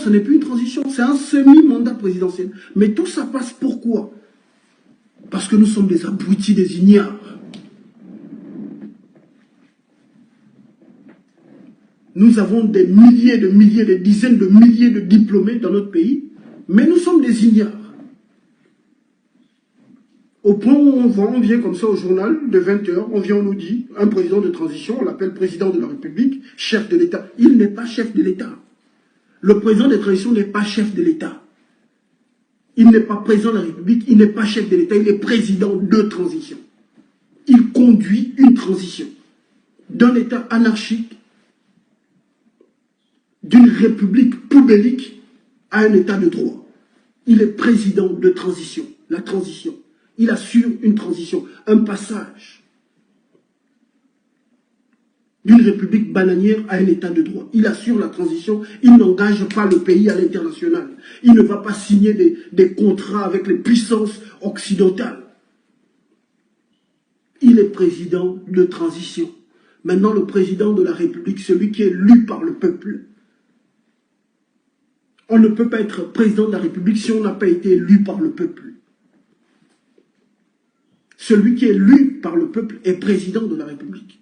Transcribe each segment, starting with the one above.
ce n'est plus une transition, c'est un semi-mandat présidentiel. Mais tout ça passe pourquoi? Parce que nous sommes des abrutis, des ignares. Nous avons des milliers, des dizaines de milliers de diplômés dans notre pays, mais nous sommes des ignares. Au point où on vient comme ça au journal de 20 h, on nous dit, un président de transition, on l'appelle président de la République, chef de l'État. Il n'est pas chef de l'État. Le président de transition n'est pas chef de l'État. Il n'est pas président de la République, il n'est pas chef de l'État, il est président de transition. Il conduit une transition d'un État anarchique, d'une république poubellique à un État de droit. Il est président de transition, la transition. Il assure une transition, un passage d'une république bananière à un État de droit. Il assure la transition, il n'engage pas le pays à l'international. Il ne va pas signer des contrats avec les puissances occidentales. Il est président de transition. Maintenant, le président de la République, celui qui est élu par le peuple. On ne peut pas être président de la République si on n'a pas été élu par le peuple. Celui qui est élu par le peuple est président de la République.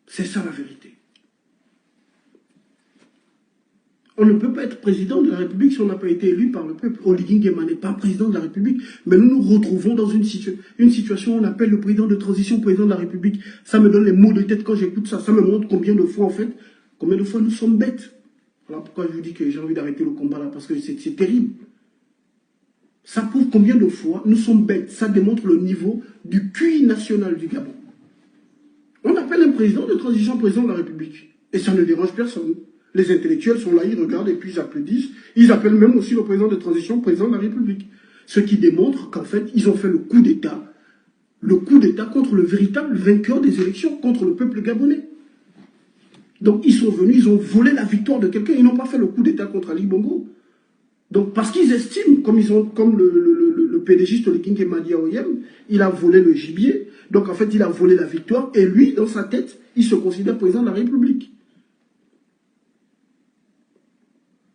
C'est ça la vérité. On ne peut pas être président de la République si on n'a pas été élu par le peuple. Oligui Nguema n'est pas président de la République, mais nous nous retrouvons dans une situation où on appelle le président de transition président de la République. Ça me donne les maux de tête quand j'écoute ça. Ça me montre combien de fois, en fait, combien de fois nous sommes bêtes. Voilà pourquoi je vous dis que j'ai envie d'arrêter le combat là, parce que c'est terrible. Ça prouve combien de fois nous sommes bêtes. Ça démontre le niveau du QI national du Gabon. On appelle un président de transition président de la République. Et ça ne dérange personne. Les intellectuels sont là, ils regardent et puis ils applaudissent. Ils appellent même aussi le président de transition président de la République. Ce qui démontre qu'en fait, ils ont fait le coup d'État. Le coup d'État contre le véritable vainqueur des élections, contre le peuple gabonais. Donc ils sont venus, ils ont volé la victoire de quelqu'un. Ils n'ont pas fait le coup d'État contre Ali Bongo. Donc parce qu'ils estiment, comme le PDGiste Oligui Nguema dit à OIM, il a volé le gibier. Donc en fait, il a volé la victoire. Et lui, dans sa tête, il se considère président de la République.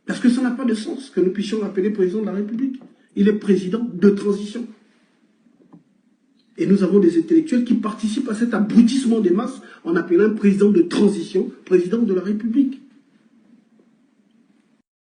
Parce que ça n'a pas de sens que nous puissions l'appeler président de la République. Il est président de transition. Et nous avons des intellectuels qui participent à cet abrutissement des masses en appelant un président de transition, président de la République.